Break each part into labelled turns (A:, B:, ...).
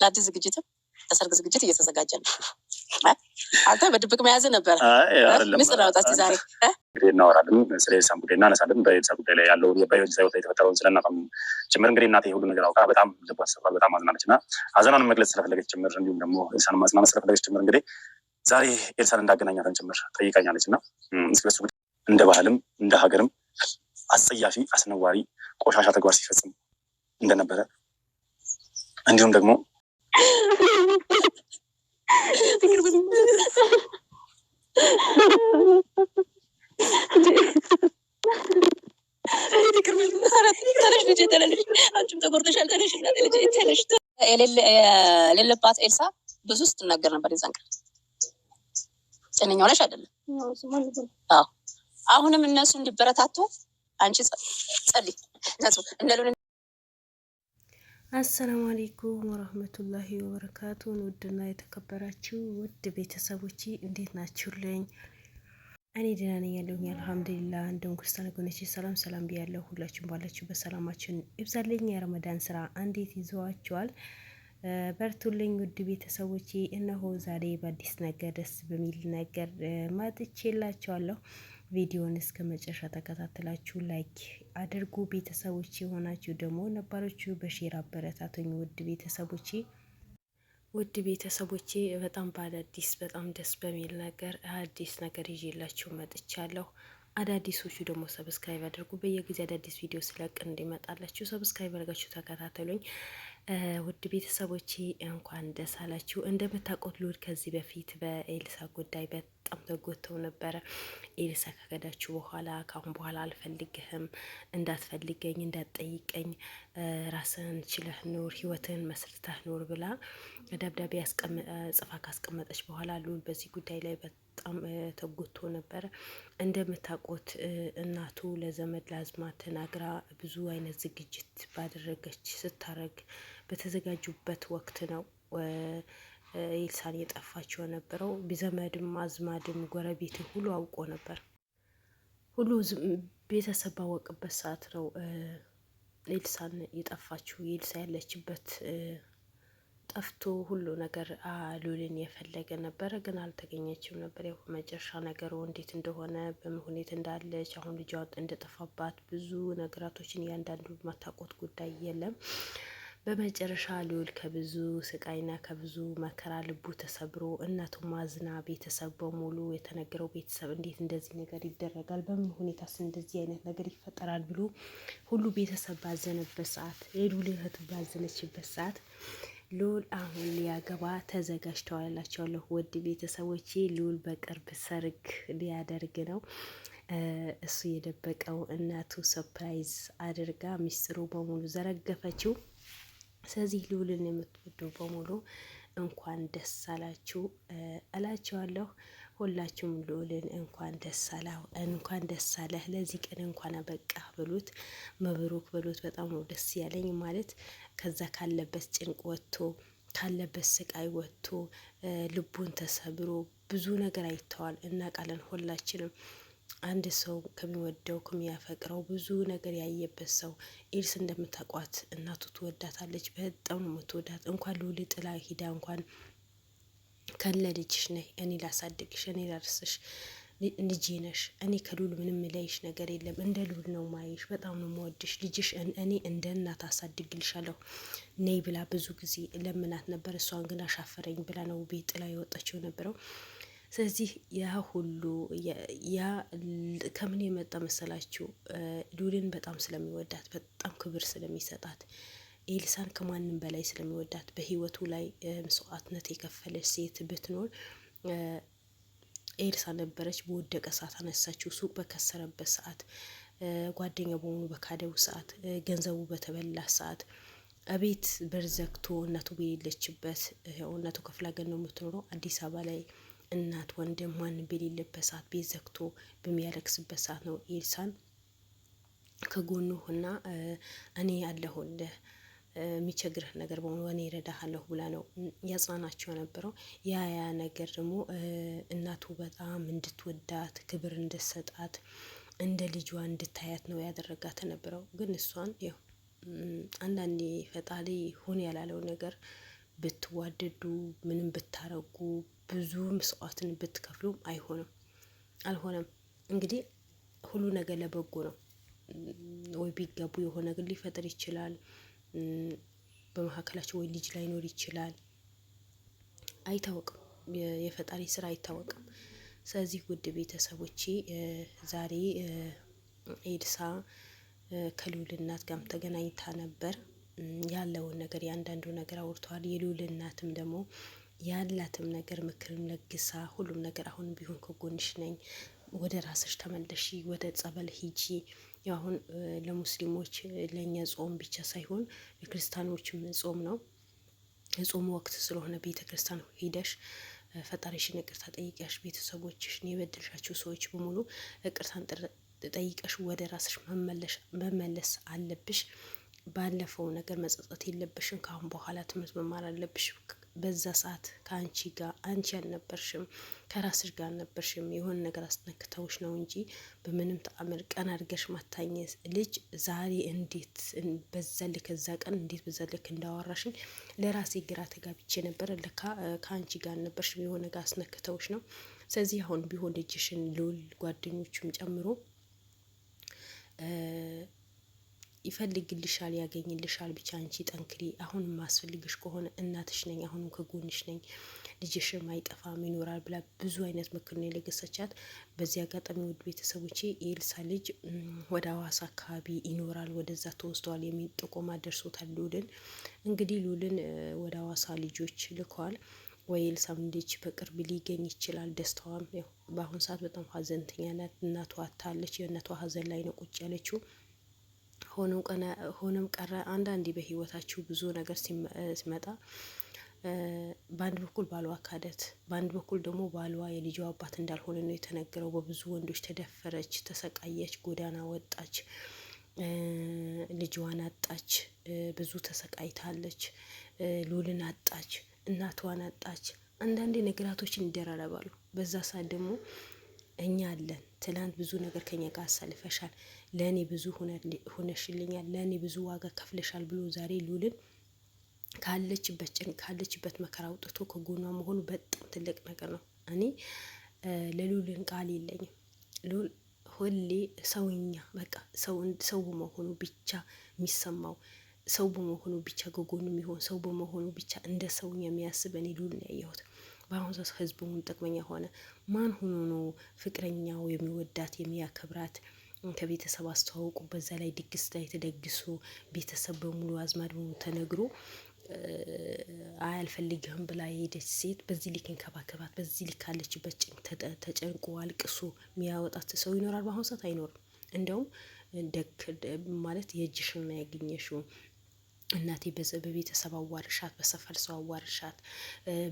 A: ለአዲስ ዝግጅትም ለሰርግ ዝግጅት እየተዘጋጀ ነው። አንተ በድብቅ መያዝ ነበር። ምስል አውጣ እስኪ ዛሬ
B: እንግዲህ እናወራለን። ስለ ኤልሳም ጉዳይ እናነሳለን። በኤልሳ ጉዳይ ላይ ያለው በህይወት ህይወት ላይ የተፈጠረውን ስለናቀም ጭምር እንግዲህ እናቴ ሁሉ ነገር አውቃ በጣም ልቧ ተሰብሯል። በጣም አዝናለች እና ሀዘኗን መግለጽ ስለፈለገች ጭምር እንዲሁም ደግሞ ኤልሳን ማጽናናት ስለፈለገች ጭምር እንግዲህ ዛሬ ኤልሳን እንዳገናኛትን ጭምር ጠይቃኛለች እና ስለሱ እንደ ባህልም እንደ ሀገርም አስጸያፊ አስነዋሪ ቆሻሻ ተግባር ሲፈጽም እንደነበረ እንዲሁም ደግሞ
A: የሌለባት ኤልሳ ብዙ ስትናገር ነበር። የዛን ቀን ጤነኛ ሆነሽ አይደለም። አሁንም እነሱ እንዲበረታቱ አንቺ ጸልይ።
C: አሰላሙ አለይኩም ወራህመቱላሂ ወበረካቱ። ውድና የተከበራችሁ ውድ ቤተሰቦቼ እንዴት ናችሁልኝ? እኔ ደህና ነኝ ያለሁኝ አልሐምዱሊላህ። እንደም ክርስቲያን ወገኖቼ ሰላም ሰላም ብያለሁ። ሁላችሁም ባላችሁ በሰላማችን ይብዛልኝ። የረመዳን ስራ እንዴት ይዘዋችኋል? በርቱልኝ ውድ ቤተሰቦቼ። እነሆ ዛሬ በአዲስ ነገር ደስ በሚል ነገር መጥቼላችኋለሁ። ቪዲዮን እስከ መጨረሻ ተከታተላችሁ ላይክ አድርጉ። ቤተሰቦቼ የሆናችሁ ደግሞ ነባሮቹ በሼር አበረታቱኝ። ውድ ቤተሰቦቼ በጣም በአዳዲስ በጣም ደስ በሚል ነገር አዲስ ነገር ይዤላችሁ መጥቻለሁ። አዳዲሶቹ ደግሞ ሰብስክራይብ አድርጉ። በየጊዜ አዳዲስ ቪዲዮ ስለቅ እንዲመጣላችሁ ሰብስክራይብ አድርጋችሁ ተከታተሉኝ። ውድ ቤተሰቦቼ እንኳን ደስ አላችሁ። እንደምታውቁት ሉል ከዚህ በፊት በኤልሳ ጉዳይ በጣም ተጎተው ነበረ። ኤልሳ ከከዳችሁ በኋላ ካሁን በኋላ አልፈልግህም፣ እንዳትፈልገኝ፣ እንዳትጠይቀኝ፣ ራስህን ችለህ ኑር፣ ህይወትህን መስርተህ ኑር ብላ ደብዳቤ ጽፋ ካስቀመጠች በኋላ ሉል በዚህ ጉዳይ ላይ በጣም ተጎቶ ነበረ። እንደምታውቁት እናቱ ለዘመድ ለአዝማድ ተናግራ ብዙ አይነት ዝግጅት ባደረገች ስታረግ በተዘጋጁበት ወቅት ነው ኤልሳን የጠፋችው የነበረው። ዘመድም አዝማድም ጎረቤት ሁሉ አውቆ ነበር። ሁሉ ቤተሰብ ባወቅበት ሰዓት ነው ኤልሳን የጠፋችው። ኤልሳ ያለችበት ጠፍቶ ሁሉ ነገር ሉልን የፈለገ ነበረ፣ ግን አልተገኘችም ነበር። ያው መጨረሻ ነገሩ እንዴት እንደሆነ በምን ሁኔታ እንዳለች አሁን ልጇ እንደጠፋባት ብዙ ነገራቶችን እያንዳንዱ ማታውቁት ጉዳይ የለም። በመጨረሻ ሉል ከብዙ ስቃይና ከብዙ መከራ ልቡ ተሰብሮ እናቱ ማዝና ቤተሰብ በሙሉ የተነገረው ቤተሰብ እንዴት እንደዚህ ነገር ይደረጋል፣ በምን ሁኔታስ እንደዚህ አይነት ነገር ይፈጠራል ብሎ ሁሉ ቤተሰብ ባዘነበት ሰዓት፣ የሉል እህት ባዘነችበት ሰዓት ሉል አሁን ሊያገባ ተዘጋጅተዋል እላቸዋለሁ። ውድ ቤተሰቦቼ ሉል በቅርብ ሰርግ ሊያደርግ ነው። እሱ የደበቀው እናቱ ሰርፕራይዝ አድርጋ ሚስጥሩ በሙሉ ዘረገፈችው። ስለዚህ ሉልን የምትወዱ በሙሉ እንኳን ደስ አላችሁ እላቸዋለሁ። ሁላችሁም ሉልን እንኳን ደስ አላው፣ እንኳን ደስ አለህ፣ ለዚህ ቀን እንኳን አበቃ ብሉት፣ መብሩክ ብሉት። በጣም ነው ደስ ያለኝ ማለት ከዛ ካለበት ጭንቅ ወጥቶ ካለበት ስቃይ ወጥቶ ልቡን ተሰብሮ ብዙ ነገር አይተዋል። እናውቃለን ሁላችንም። አንድ ሰው ከሚወደው ከሚያፈቅረው ብዙ ነገር ያየበት ሰው። ኤልስ እንደምታውቋት እናቱ ትወዳታለች፣ በጣም ነው የምትወዳት። እንኳን ሉል ጥላ ሂዳ እንኳን ከለ ልጅሽ ነይ፣ እኔ ላሳድግሽ፣ እኔ ላርስሽ፣ ልጄ ነሽ፣ እኔ ከሉል ምንም ላይሽ ነገር የለም፣ እንደ ሉል ነው ማይሽ፣ በጣም ነው የምወድሽ፣ ልጅሽ እኔ እንደ እናት አሳድግልሻለሁ ነይ ብላ ብዙ ጊዜ ለምናት ነበር። እሷን ግን አሻፈረኝ ብላ ነው ቤት ጥላ የወጣችው ነበረው። ስለዚህ ያ ሁሉ ያ ከምን የመጣ መሰላችሁ? ሉልን በጣም ስለሚወዳት፣ በጣም ክብር ስለሚሰጣት፣ ኤልሳን ከማንም በላይ ስለሚወዳት፣ በህይወቱ ላይ መስዋዕትነት የከፈለች ሴት ብትኖር ኤልሳ ነበረች። በወደቀ ሰዓት አነሳችው። ሱቅ በከሰረበት ሰዓት፣ ጓደኛ በሆኑ በካደው ሰዓት፣ ገንዘቡ በተበላ ሰዓት፣ አቤት በር ዘግቶ እናቱ በሌለችበት፣ እናቱ ክፍለ ሀገር ነው የምትኖረው አዲስ አበባ ላይ እናት ወንድም ማንም በሌለበት ሰዓት ቤት ዘግቶ በሚያለቅስበት ሰዓት ነው ኤልሳን ከጎኑ ሆና እኔ ያለሁልህ የሚቸግርህ ነገር በሙሉ እኔ እረዳሃለሁ ብላ ነው ያጽናናቸው የነበረው። ያ ነገር ደግሞ እናቱ በጣም እንድትወዳት ክብር እንድትሰጣት እንደ ልጇ እንድታያት ነው ያደረጋት ነበረው። ግን እሷን ያው አንዳንዴ ፈጣሪ ሁን ያላለው ነገር ብትዋደዱ ምንም ብታረጉ ብዙ መስዋዕትን ብትከፍሉም አልሆነም። እንግዲህ ሁሉ ነገር ለበጎ ነው። ወይ ቢጋቡ የሆነ ነገር ሊፈጠር ይችላል። በመካከላቸው ወይ ልጅ ላይኖር ይችላል። አይታወቅም። የፈጣሪ ስራ አይታወቅም። ስለዚህ ውድ ቤተሰቦቼ ዛሬ ኤልሳ ከልዑል እናት ጋርም ተገናኝታ ነበር። ያለውን ነገር ያንዳንዱ ነገር አውርተዋል። የልዑል እናትም ደግሞ ያላትም ነገር ምክርም ለግሳ ሁሉም ነገር አሁን ቢሆን ከጎንሽ ነኝ፣ ወደ ራስሽ ተመለሺ፣ ወደ ጸበል ሂጂ። ያው አሁን ለሙስሊሞች ለእኛ ጾም ብቻ ሳይሆን ለክርስቲያኖችም ጾም ነው። የጾም ወቅት ስለሆነ ቤተ ክርስቲያን ሂደሽ ፈጣሪሽን ይቅርታ ጠይቀሽ ቤተሰቦችሽን የበደልሻቸው ሰዎች በሙሉ ይቅርታን ጠይቀሽ ወደ ራስሽ መመለስ አለብሽ። ባለፈው ነገር መጸጸት የለብሽም። ከአሁን በኋላ ትምህርት መማር አለብሽ። በዛ ሰዓት ከአንቺ ጋር አንቺ አልነበርሽም፣ ከራስሽ ጋር አልነበርሽም። የሆነ ነገር አስነክተውሽ ነው እንጂ በምንም ተአምር ቀን አድርገሽ ማታኝ ልጅ ዛሬ እንዴት በዛ ልክ እዛ ቀን እንዴት በዛ ልክ እንዳወራሽኝ ለራሴ ግራ ተጋብቼ ነበር። ለካ ከአንቺ ጋር አልነበርሽም፣ የሆነ ነገር አስነክተውሽ ነው። ስለዚህ አሁን ቢሆን ልጅሽን ልዑል ጓደኞቹም ጨምሮ ይፈልግልሻል፣ ያገኝልሻል። ብቻ አንቺ ጠንክሪ። አሁን ማስፈልግሽ ከሆነ እናትሽ ነኝ፣ አሁንም ከጎንሽ ነኝ፣ ልጅሽም አይጠፋም ይኖራል ብላ ብዙ አይነት ምክር ነው የለገሰቻት። በዚህ አጋጣሚ ውድ ቤተሰቦቼ የኤልሳ ልጅ ወደ ሀዋሳ አካባቢ ይኖራል፣ ወደዛ ተወስደዋል የሚል ጥቆማ ደርሶታል ልዑልን። እንግዲህ ልዑልን ወደ ሀዋሳ ልጆች ልከዋል። ወይ ኤልሳም ልጅ በቅርብ ሊገኝ ይችላል። ደስታዋም ያው በአሁኑ ሰዓት በጣም ሀዘንተኛ ናት። እናቷ አታለች። የእናቷ ሀዘን ላይ ነው ቁጭ ያለችው። ሆኖም ቀረ አንዳንዴ በህይወታችሁ ብዙ ነገር ሲመጣ በአንድ በኩል ባሏ ካደት፣ በአንድ በኩል ደግሞ ባሏ የልጇ አባት እንዳልሆነ ነው የተነገረው። በብዙ ወንዶች ተደፈረች፣ ተሰቃየች፣ ጎዳና ወጣች፣ ልጇን አጣች፣ ብዙ ተሰቃይታለች፣ ልዑልን አጣች፣ እናቷን አጣች። አንዳንዴ ነገራቶችን ይደራረባሉ። በዛ ሰዓት ደግሞ እኛ አለን። ትላንት ብዙ ነገር ከኛ ጋር አሳልፈሻል፣ ለእኔ ብዙ ሆነሽልኛል፣ ለእኔ ብዙ ዋጋ ከፍለሻል ብሎ ዛሬ ልዑልን ካለችበት ጭንቅ ካለችበት መከራ አውጥቶ ከጎኗ መሆኑ በጣም ትልቅ ነገር ነው። እኔ ለልዑልን ቃል የለኝም። ልዑል ሁሌ ሰውኛ በቃ ሰው በመሆኑ ብቻ የሚሰማው ሰው በመሆኑ ብቻ ከጎኑ የሚሆን ሰው በመሆኑ ብቻ እንደ ሰውኛ የሚያስብ እኔ ልዑል ነው ያየሁት። በአሁኑ ሰዓት ህዝቡን ጥቅመኛ ሆነ። ማን ሆኖ ነው ፍቅረኛው የሚወዳት የሚያከብራት? ከቤተሰብ አስተዋውቁ። በዛ ላይ ድግስ ላይ ተደግሶ ቤተሰብ በሙሉ አዝማድ በሙሉ ተነግሮ አያልፈልግህም ብላ የሄደች ሴት በዚህ ልክ እንከባከባት። በዚህ ልክ ካለችበት ጭንቅ ተጨንቆ አልቅሶ የሚያወጣት ሰው ይኖራል? በአሁኑ ሰዓት አይኖርም። እንደውም ደግ ማለት የእጅሽን ነው ያገኘሽው እናቴ በቤተሰብ አዋርሻት፣ በሰፈር ሰው አዋርሻት፣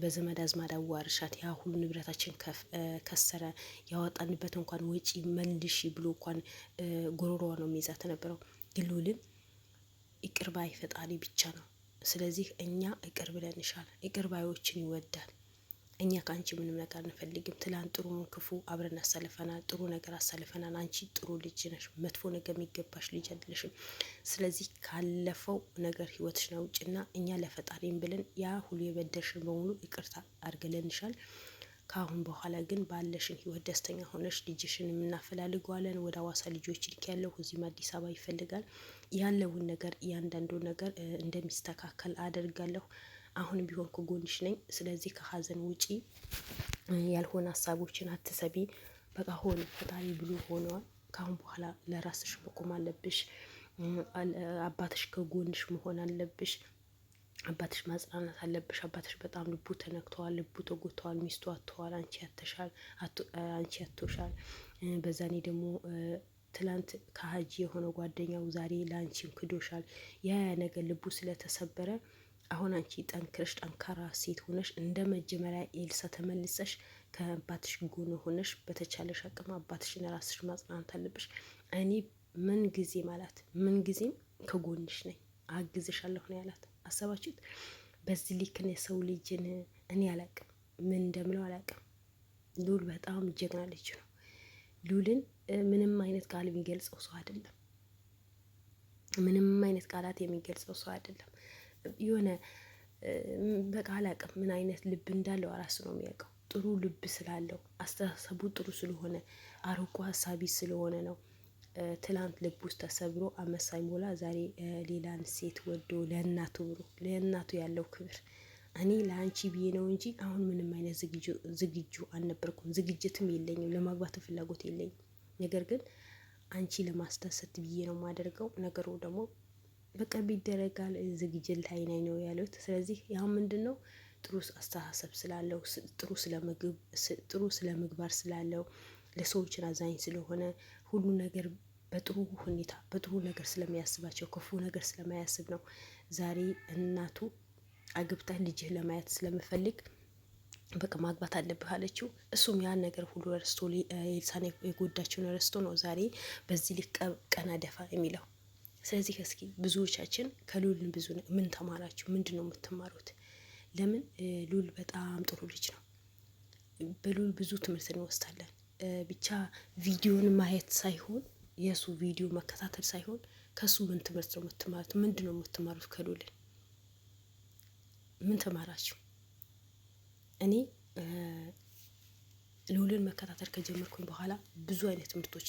C: በዘመድ አዝማድ አዋርሻት፣ ያ ሁሉ ንብረታችን ከሰረ፣ ያወጣንበት እንኳን ወጪ መልሺ ብሎ እንኳን ጉሮሮዋ ነው የሚይዛት ነበረው። ግን ልዑልን ይቅር ባይ ፈጣሪ ብቻ ነው። ስለዚህ እኛ ይቅር ብለንሻል። ይቅር ባዮችን ይወዳል። እኛ ከአንቺ ምንም ነገር አንፈልግም። ትላንት ጥሩ ክፉ አብረን አሳልፈናል። ጥሩ ነገር አሳልፈናል። አንቺ ጥሩ ልጅ ነሽ። መጥፎ ነገር የሚገባሽ ልጅ አይደለሽም። ስለዚህ ካለፈው ነገር ህይወትሽን አውጭና እኛ ለፈጣሪም ብለን ያ ሁሉ የበደልሽን በሙሉ ይቅርታ አድርገንልሻል። ከአሁን በኋላ ግን ባለሽን ህይወት ደስተኛ ሆነሽ ልጅሽን የምናፈላልገዋለን። ወደ ሀዋሳ ልጆች ልክ ያለው እዚህም አዲስ አበባ ይፈልጋል። ያለውን ነገር እያንዳንዱ ነገር እንደሚስተካከል አደርጋለሁ። አሁንም ቢሆን ከጎንሽ ነኝ። ስለዚህ ከሀዘን ውጪ ያልሆነ ሀሳቦችን አትሰቢ። በቃ ሆነ ፈጣሪ ብሎ ሆነዋል። ከአሁን በኋላ ለራስሽ መቆም አለብሽ። አባትሽ ከጎንሽ መሆን አለብሽ። አባትሽ ማጽናናት አለብሽ። አባትሽ በጣም ልቡ ተነክተዋል፣ ልቡ ተጎድተዋል፣ ሚስቱ አጥተዋል፣ አንቺ ያቶሻል። በዛኔ ደግሞ ትላንት ከሀጂ የሆነ ጓደኛው ዛሬ ለአንቺም ክዶሻል። ያ ነገር ልቡ ስለተሰበረ አሁን አንቺ ጠንክረሽ ጠንካራ ሴት ሆነሽ እንደ መጀመሪያ ኤልሳ ተመልሰሽ ከአባትሽ ጎን ሆነሽ በተቻለሽ አቅም አባትሽን ራስሽ ማጽናናት አለብሽ። እኔ ምን ጊዜም ከጎንሽ ነኝ፣ አግዝሻለሁ ነው ያላት። አሰባችሁት? በዚህ ልክ ነው የሰው ልጅን እኔ አላቅም፣ ምን እንደምለው አላቅም። ልዑል በጣም ጀግና ልጅ ነው። ልዑልን ምንም አይነት ቃል የሚገልጸው ሰው አይደለም። ምንም አይነት ቃላት የሚገልጸው ሰው አይደለም። የሆነ በቃ አላቅም ምን አይነት ልብ እንዳለው ራሱ ነው የሚያውቀው። ጥሩ ልብ ስላለው አስተሳሰቡ ጥሩ ስለሆነ አርቆ ሀሳቢ ስለሆነ ነው። ትላንት ልብ ውስጥ ተሰብሮ አመት ሳይሞላ ዛሬ ሌላን ሴት ወዶ ለእናቱ ብሎ ለእናቱ ያለው ክብር እኔ ለአንቺ ብዬ ነው እንጂ አሁን ምንም አይነት ዝግጁ አልነበርኩም። ዝግጅትም የለኝም፣ ለማግባት ፍላጎት የለኝም። ነገር ግን አንቺ ለማስደሰት ብዬ ነው የማደርገው። ነገሩ ደግሞ በቅርብ ይደረጋል። ዝግጅት ላይ ነው ያሉት። ስለዚህ ያው ምንድን ነው ጥሩ አስተሳሰብ ስላለው ጥሩ ስለ ምግባር ስላለው ለሰዎችን አዛኝ ስለሆነ ሁሉ ነገር በጥሩ ሁኔታ በጥሩ ነገር ስለሚያስባቸው ክፉ ነገር ስለማያስብ ነው። ዛሬ እናቱ አግብታ ልጅህ ለማየት ስለምፈልግ በቃ ማግባት አለብህ አለችው። እሱም ያን ነገር ሁሉ ረስቶ ኤልሳን የጎዳቸውን ረስቶ ነው ዛሬ በዚህ ልክ ቀና ደፋ የሚለው። ስለዚህ እስኪ ብዙዎቻችን ከሉልን ብዙ ምን ተማራችሁ? ምንድን ነው የምትማሩት? ለምን ሉል በጣም ጥሩ ልጅ ነው። በሉል ብዙ ትምህርት እንወስዳለን። ብቻ ቪዲዮን ማየት ሳይሆን የእሱ ቪዲዮ መከታተል ሳይሆን ከሱ ምን ትምህርት ነው የምትማሩት? ምንድን ነው የምትማሩት? ከሉልን ምን ተማራችሁ? እኔ ሉልን መከታተል ከጀመርኩኝ በኋላ ብዙ አይነት ትምህርቶች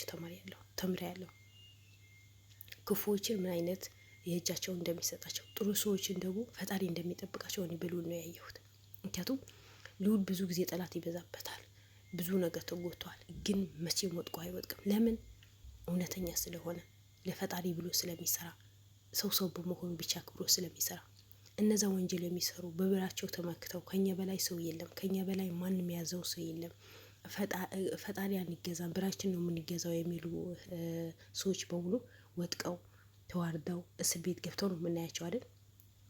C: ተምሬያለሁ። ክፉዎችን ምን አይነት የእጃቸውን እንደሚሰጣቸው፣ ጥሩ ሰዎችን ደግሞ ፈጣሪ እንደሚጠብቃቸው እኔ በሉል ነው ያየሁት። ምክንያቱም ሉል ብዙ ጊዜ ጠላት ይበዛበታል፣ ብዙ ነገር ተጎድቷል። ግን መቼም ወድቆ አይወድቅም። ለምን? እውነተኛ ስለሆነ፣ ለፈጣሪ ብሎ ስለሚሰራ፣ ሰው በመሆኑ ብቻ ክብሮ ስለሚሰራ። እነዛ ወንጀል የሚሰሩ በብራቸው ተመክተው ከኛ በላይ ሰው የለም፣ ከኛ በላይ ማንም የያዘው ሰው የለም፣ ፈጣሪ አንገዛም፣ ብራችን ነው የምንገዛው የሚሉ ሰዎች በሙሉ ወጥቀው ተዋርደው እስር ቤት ገብተው ነው የምናያቸው አይደል?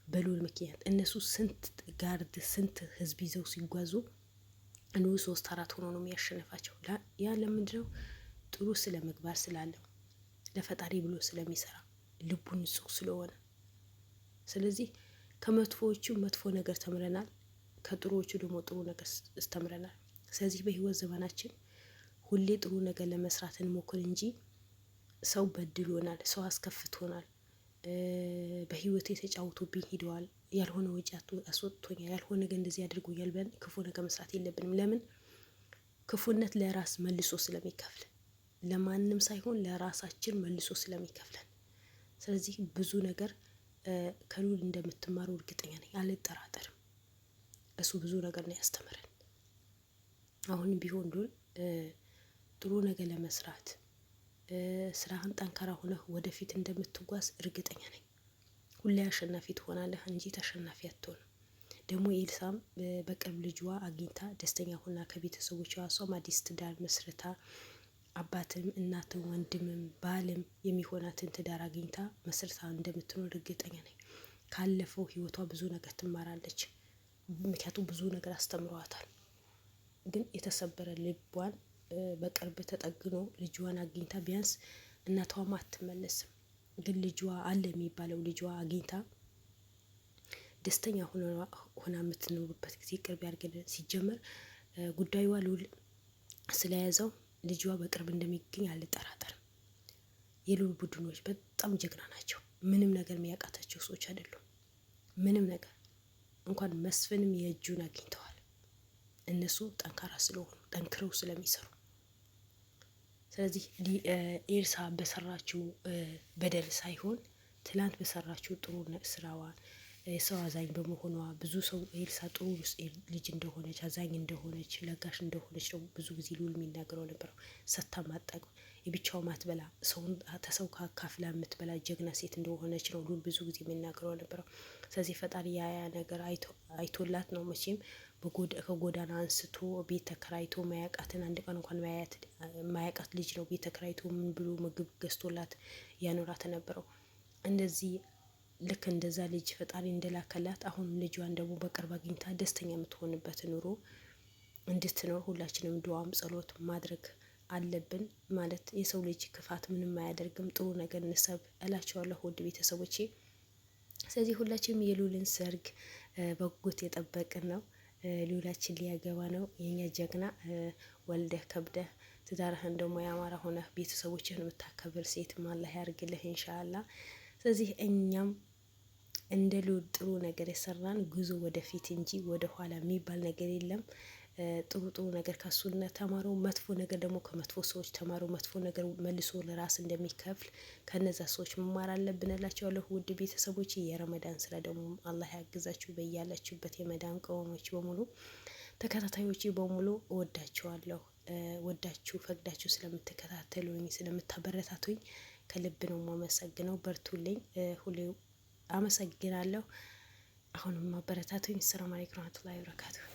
C: በሉል ምክንያት እነሱ ስንት ጋርድ ስንት ህዝብ ይዘው ሲጓዙ እኑ 3-4 ሆኖ ነው የሚያሸንፋቸው። ያ ለምንድን ነው? ጥሩ ስለ ምግባር ስላለው፣ ለፈጣሪ ብሎ ስለሚሰራ፣ ልቡን ንጹህ ስለሆነ። ስለዚህ ከመጥፎዎቹ መጥፎ ነገር ተምረናል፣ ከጥሩዎቹ ደግሞ ጥሩ ነገር ተምረናል። ስለዚህ በህይወት ዘመናችን ሁሌ ጥሩ ነገር ለመስራት እንሞክር እንጂ ሰው በድሎናል፣ ሰው አስከፍቶናል፣ በህይወት የተጫወቱብኝ ሂደዋል፣ ያልሆነ ወጪ አስወጥቶኛል፣ ያልሆነ ነገር እንደዚህ አድርጎኛል ብለን ክፉ ነገር መስራት የለብንም። ለምን? ክፉነት ለራስ መልሶ ስለሚከፍል፣ ለማንም ሳይሆን ለራሳችን መልሶ ስለሚከፍለን። ስለዚህ ብዙ ነገር ከሉል እንደምትማሩ እርግጠኛ ነኝ፣ አልጠራጠርም። እሱ ብዙ ነገር ነው ያስተምረን። አሁንም ቢሆን ሉል ጥሩ ነገር ለመስራት ስራህን ጠንካራ ሆነህ ወደፊት እንደምትጓዝ እርግጠኛ ነኝ። ሁሌ አሸናፊ ትሆናለህ እንጂ ተሸናፊ አትሆንም። ደግሞ ኤልሳም በቅርብ ልጇ አግኝታ ደስተኛ ሆና ከቤተሰቦቿ እሷም አዲስ ትዳር መስርታ አባትም እናትም ወንድምም ባልም የሚሆናትን ትዳር አግኝታ መስርታ እንደምትኖር እርግጠኛ ነኝ። ካለፈው ህይወቷ ብዙ ነገር ትማራለች። ምክንያቱም ብዙ ነገር አስተምረዋታል። ግን የተሰበረ ልቧን በቅርብ ተጠግኖ ልጇን አግኝታ ቢያንስ እናቷም አትመለስም። ግን ልጇ አለ የሚባለው ልጇ አግኝታ ደስተኛ ሆና የምትኖርበት ጊዜ ቅርብ ያድርግልን። ሲጀመር ጉዳዩዋ ሉል ስለያዘው ልጇ በቅርብ እንደሚገኝ አልጠራጠርም። የሉል ቡድኖች በጣም ጀግና ናቸው። ምንም ነገር የሚያውቃታቸው ሰዎች አይደሉም። ምንም ነገር እንኳን መስፍንም የእጁን አግኝተዋል። እነሱ ጠንካራ ስለሆኑ ጠንክረው ስለሚሰሩ። ስለዚህ ኤልሳ በሰራችው በደል ሳይሆን ትላንት በሰራችው ጥሩ ስራዋ ሰው አዛኝ በመሆኗ ብዙ ሰው ኤልሳ ጥሩ ልጅ እንደሆነች አዛኝ እንደሆነች ለጋሽ እንደሆነች ነው ብዙ ጊዜ ሉል የሚናገረው ነበረው። ሰታ ማጠቅ የብቻው ማትበላ ሰው ካካፍላ የምትበላ ጀግና ሴት እንደሆነች ነው ሉል ብዙ ጊዜ የሚናገረው ነበረው። ስለዚህ ፈጣሪ ያ ነገር አይቶላት ነው መቼም ከጎዳና አንስቶ ቤት ተከራይቶ ማያቃትን አንድ ቀን እንኳን ማያቃት ልጅ ነው ቤት ተከራይቶ ምን ብሎ ምግብ ገዝቶላት ያኖራት ነበረው። እንደዚህ ልክ እንደዛ ልጅ ፈጣሪ እንደላከላት አሁንም ልጇን ደግሞ በቅርብ አግኝታ ደስተኛ የምትሆንበት ኑሮ እንድትኖር ሁላችንም ዱዓም ጸሎት ማድረግ አለብን። ማለት የሰው ልጅ ክፋት ምንም አያደርግም፣ ጥሩ ነገር እንሰብ እላቸዋለሁ ውድ ቤተሰቦቼ። ስለዚህ ሁላችንም የሉልን ሰርግ በጉጉት የጠበቅን ነው። ሉላችን ሊያገባ ነው። የኛ ጀግና ወልደህ ከብደህ ትዳርህን ደግሞ ያማረ ሆነህ ቤተሰቦችህን የምታከብር ሴት አላህ ያርግልህ ኢንሻአላህ። ስለዚህ እኛም እንደ ልዑል ጥሩ ነገር የሰራን ጉዞ ወደፊት እንጂ ወደ ኋላ የሚባል ነገር የለም። ጥሩ ጥሩ ነገር ከሱነ ተማሩ፣ መጥፎ ነገር ደግሞ ከመጥፎ ሰዎች ተማሩ። መጥፎ ነገር መልሶ ለራስ እንደሚከፍል ከነዛ ሰዎች መማር አለብን እላቸዋለሁ። ውድ ቤተሰቦች የረመዳን ስራ ደግሞ አላህ ያግዛችሁ። በያላችሁበት የመዳን ቀወሞች በሙሉ ተከታታዮች በሙሉ እወዳችኋለሁ። ወዳችሁ ፈቅዳችሁ ስለምትከታተሉኝ ስለምታበረታቱኝ ከልብ ነው የማመሰግነው። በርቱልኝ። ሁሌ አመሰግናለሁ። አሁንም ማበረታቱኝ። ሰላም አለይኩም ወራህመቱላሂ ወበረካቱሁ።